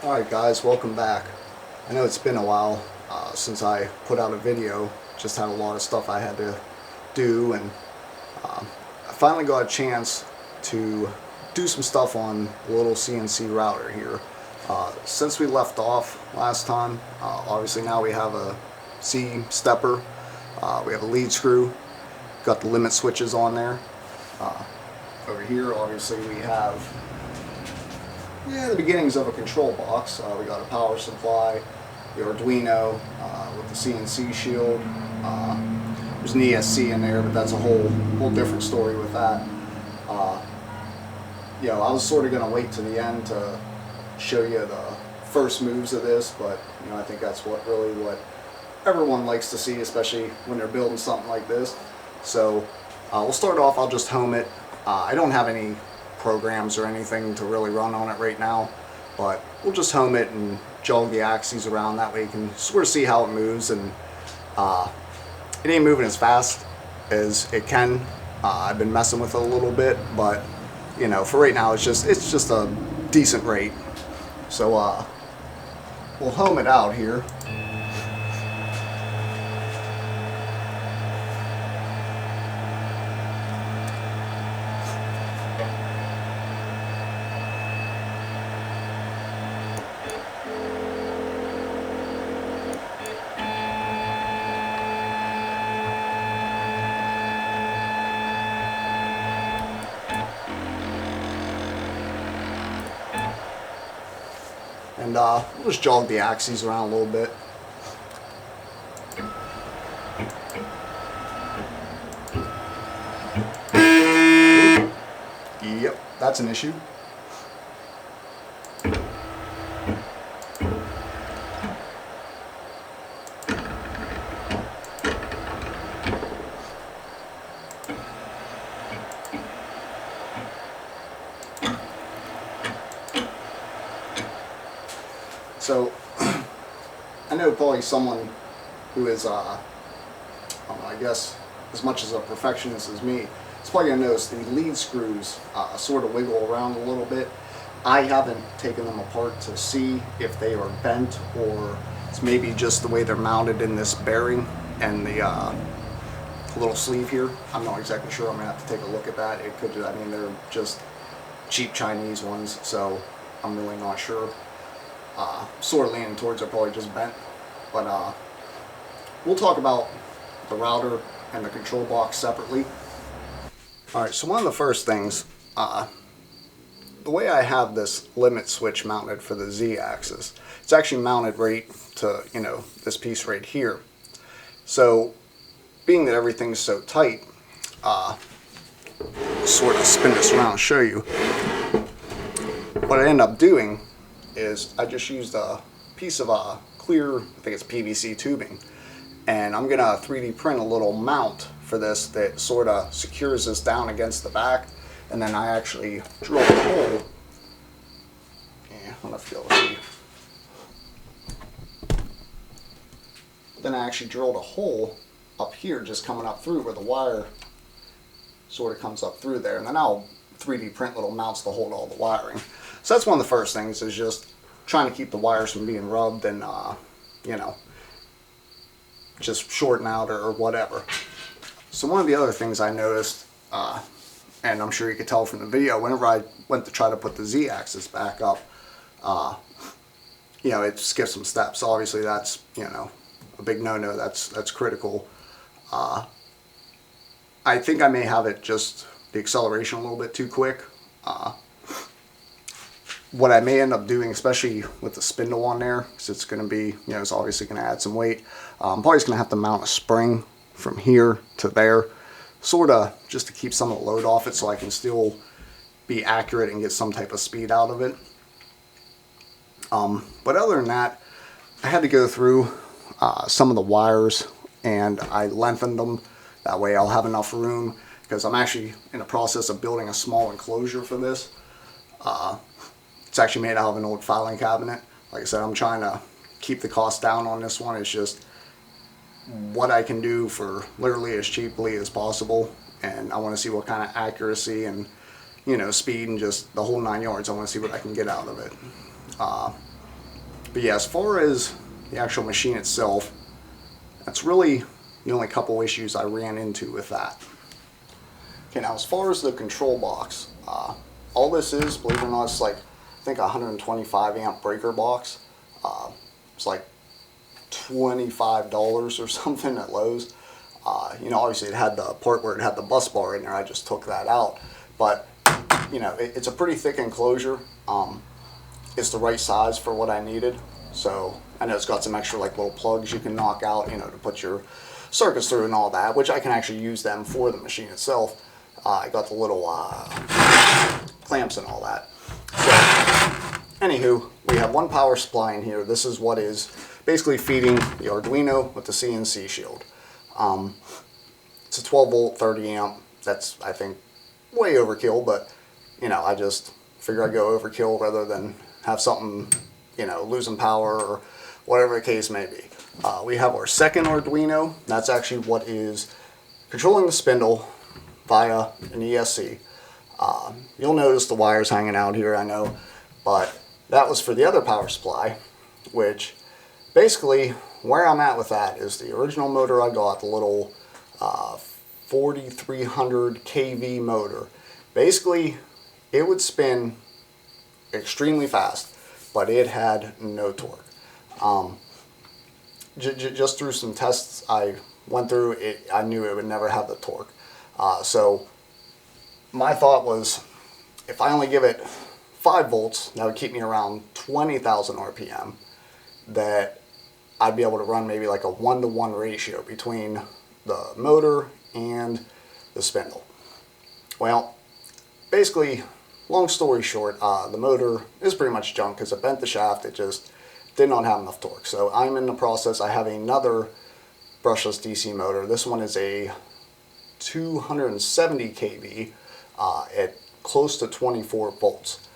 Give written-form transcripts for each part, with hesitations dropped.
Alright guys, welcome back. I know it's been a while since I put out a video. Just had a lot of stuff I had to do, and I finally got a chance to do some stuff on the little CNC router here. Since we left off last time, obviously now we have a C stepper, we have a lead screw, got the limit switches on there. Over here obviously we have the beginnings of a control box. We got a power supply, the Arduino with the CNC shield. There's an ESC in there, but that's a whole different story with that. I was sort of going to wait to the end to show you the first moves of this, but I think that's what everyone likes to see, especially when they're building something like this. So we'll start off. I'll just home it. I don't have any programs or anything to really run on it right now, but we'll just home it and jog the axes around. That way you can sort of see how it moves, and it ain't moving as fast as it can. I've been messing with it a little bit, but for right now it's just a decent rate. So we'll home it out here. And we'll just jog the axes around a little bit. Yep, that's an issue. So, I know probably someone who is, I guess, as much as a perfectionist as me, is probably going to notice the lead screws sort of wiggle around a little bit. I haven't taken them apart to see if they are bent, or it's maybe just the way they're mounted in this bearing and the little sleeve here. I'm not exactly sure. I'm going to have to take a look at that. It could, they're just cheap Chinese ones, so I'm really not sure. Sort of leaning towards it probably just bent, but we'll talk about the router and the control box separately. Alright, so one of the first things, the way I have this limit switch mounted for the Z-axis, it's actually mounted right to this piece right here. So being that everything's so tight, sort of spin this around and show you. What I end up doing is I just used a piece of clear, I think it's PVC tubing, and I'm gonna 3D print a little mount for this that sort of secures this down against the back, and then I actually drilled a hole. Yeah, I don't know if you'll see. Then I actually drilled a hole up here, just coming up through where the wire sort of comes up through there, and then I'll 3D print little mounts to hold all the wiring. So that's one of the first things, is just trying to keep the wires from being rubbed and, just shorten out or whatever. So one of the other things I noticed, and I'm sure you could tell from the video, whenever I went to try to put the Z-axis back up, it skipped some steps. Obviously that's, a big no-no. That's critical. I think I may have it just the acceleration a little bit too quick. What I may end up doing, especially with the spindle on there, because it's going to be, it's obviously going to add some weight, I'm probably just going to have to mount a spring from here to there, sort of just to keep some of the load off it so I can still be accurate and get some type of speed out of it. But other than that, I had to go through some of the wires, and I lengthened them. That way I'll have enough room, because I'm actually in the process of building a small enclosure for this. It's actually made out of an old filing cabinet. Like I said, I'm trying to keep the cost down on this one. It's just what I can do for literally as cheaply as possible, and I want to see what kind of accuracy and speed and just the whole 9 yards. I want to see what I can get out of it. But yeah, as far as the actual machine itself, that's really the only couple issues I ran into with that. Okay, now as far as the control box, all this is, believe it or not, it's like, I think a 125 amp breaker box. It's like $25 or something at Lowe's. You know, obviously it had the part where it had the bus bar in there. I just took that out. But, you know, it's a pretty thick enclosure. It's the right size for what I needed. So I know it's got some extra like little plugs you can knock out, you know, to put your circuits through and all that, which I can actually use them for the machine itself. I got the little clamps and all that. So, anywho, we have one power supply in here. This is what is basically feeding the Arduino with the CNC shield. It's a 12 volt, 30 amp. That's, I think, way overkill, but, you know, I just figure I'd go overkill rather than have something, you know, losing power or whatever the case may be. We have our second Arduino. That's actually what is controlling the spindle via an ESC. You'll notice the wires hanging out here, I know, but that was for the other power supply, which basically where I'm at with that is the original motor I got, the little 4300 kV motor. Basically, it would spin extremely fast, but it had no torque. Just through some tests I went through, I knew it would never have the torque. So my thought was, if I only give it 5 volts, that would keep me around 20,000 RPM, that I'd be able to run maybe like a 1-to-1 ratio between the motor and the spindle. Well, basically, long story short, the motor is pretty much junk because it bent the shaft. It just did not have enough torque. So I'm in the process. I have another brushless DC motor. This one is a 270 kV at close to 24 volts.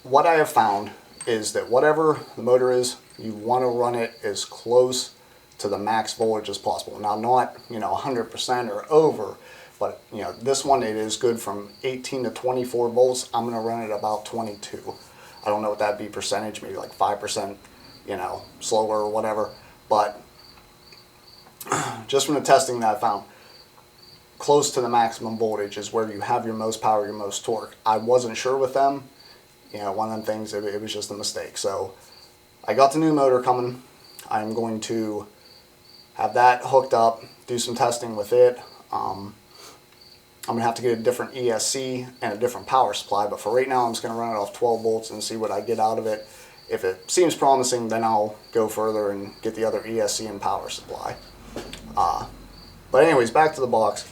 What I have found is that whatever the motor is, you want to run it as close to the max voltage as possible. Now, not, you know, 100% or over, but, you know, this one, it is good from 18 to 24 volts. I'm going to run it about 22. I don't know what that'd be percentage, maybe like 5%, you know, slower or whatever. But just from the testing that I found, close to the maximum voltage is where you have your most power, your most torque. I wasn't sure with them. You know, one of them things, it was just a mistake. So I got the new motor coming. I'm going to have that hooked up, do some testing with it. I'm going to have to get a different ESC and a different power supply, but for right now I'm just going to run it off 12 volts and see what I get out of it. If it seems promising, then I'll go further and get the other ESC and power supply. But anyways, back to the box.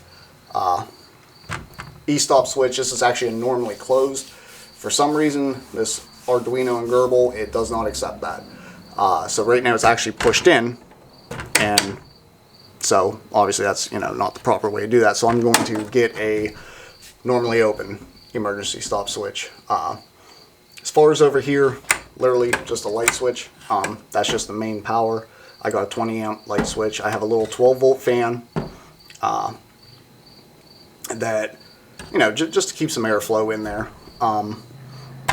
E-stop switch, this is actually normally closed. For some reason, this Arduino and Gerbil, it does not accept that. So right now it's actually pushed in, and so obviously that's, you know, not the proper way to do that. So I'm going to get a normally open emergency stop switch. As far as over here, literally just a light switch. That's just the main power. I got a 20 amp light switch. I have a little 12 volt fan that, you know, just to keep some airflow in there.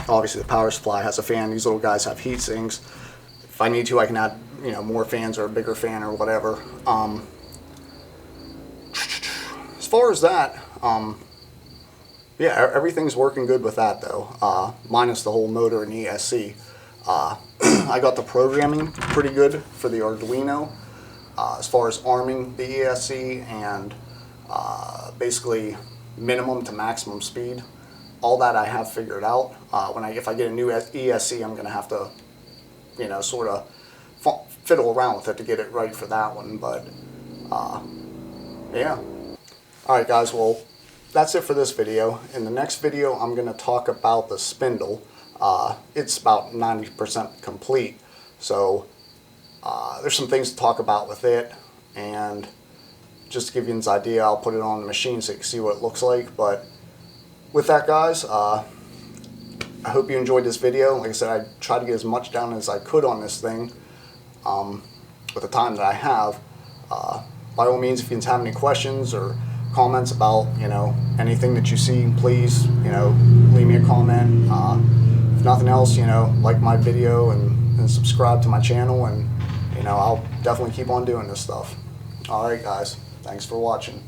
Obviously the power supply has a fan. These little guys have heat sinks. If I need to, I can add, you know, more fans or a bigger fan or whatever. As far as that, yeah, everything's working good with that though, minus the whole motor and ESC. I got the programming pretty good for the Arduino, as far as arming the ESC and basically minimum to maximum speed. All that I have figured out. If I get a new ESC, I'm going to have to, you know, sort of fiddle around with it to get it right for that one. But yeah. Alright guys, well, that's it for this video. In the next video, I'm going to talk about the spindle. It's about 90% complete. So there's some things to talk about with it. And just to give you an idea, I'll put it on the machine so you can see what it looks like. But with that, guys, I hope you enjoyed this video. Like I said, I tried to get as much down as I could on this thing with the time that I have. By all means, if you have any questions or comments about, you know, anything that you see, please, you know, leave me a comment. if nothing else, you know, like my video and subscribe to my channel, and you know, I'll definitely keep on doing this stuff. All right, guys, thanks for watching.